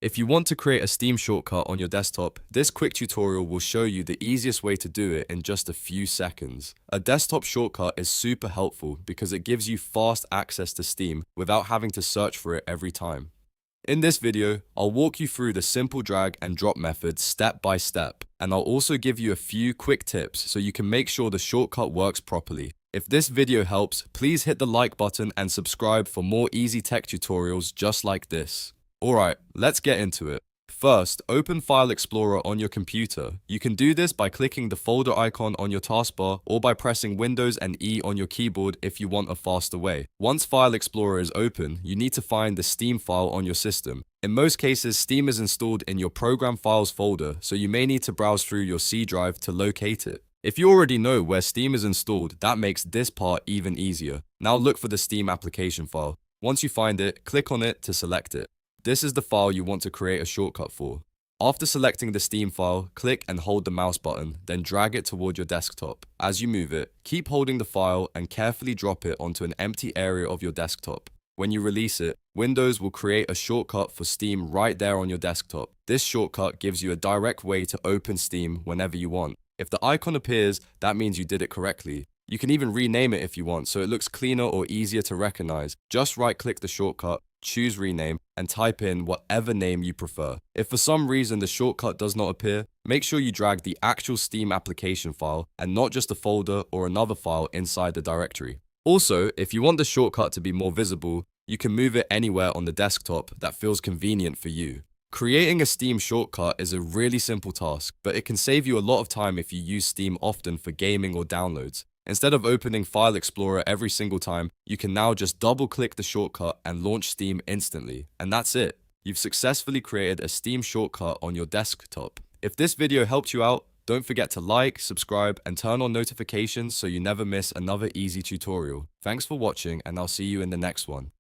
If you want to create a Steam shortcut on your desktop, this quick tutorial will show you the easiest way to do it in just a few seconds. A desktop shortcut is super helpful because it gives you fast access to Steam without having to search for it every time. In this video, I'll walk you through the simple drag and drop method step by step, and I'll also give you a few quick tips so you can make sure the shortcut works properly. If this video helps, please hit the like button and subscribe for more easy tech tutorials just like this. Alright, let's get into it. First, open File Explorer on your computer. You can do this by clicking the folder icon on your taskbar or by pressing Windows and E on your keyboard if you want a faster way. Once File Explorer is open, you need to find the Steam file on your system. In most cases, Steam is installed in your Program Files folder, so you may need to browse through your C drive to locate it. If you already know where Steam is installed, that makes this part even easier. Now look for the Steam application file. Once you find it, click on it to select it. This is the file you want to create a shortcut for. After selecting the Steam file, click and hold the mouse button, then drag it toward your desktop. As you move it, keep holding the file and carefully drop it onto an empty area of your desktop. When you release it, Windows will create a shortcut for Steam right there on your desktop. This shortcut gives you a direct way to open Steam whenever you want. If the icon appears, that means you did it correctly. You can even rename it if you want, so it looks cleaner or easier to recognize. Just right-click the shortcut, choose rename, and type in whatever name you prefer. If for some reason the shortcut does not appear, make sure you drag the actual Steam application file and not just a folder or another file inside the directory. Also, if you want the shortcut to be more visible, you can move it anywhere on the desktop that feels convenient for you. Creating a Steam shortcut is a really simple task, but it can save you a lot of time if you use Steam often for gaming or downloads. Instead of opening File Explorer every single time, you can now just double-click the shortcut and launch Steam instantly. And that's it. You've successfully created a Steam shortcut on your desktop. If this video helped you out, don't forget to like, subscribe, and turn on notifications so you never miss another easy tutorial. Thanks for watching, and I'll see you in the next one.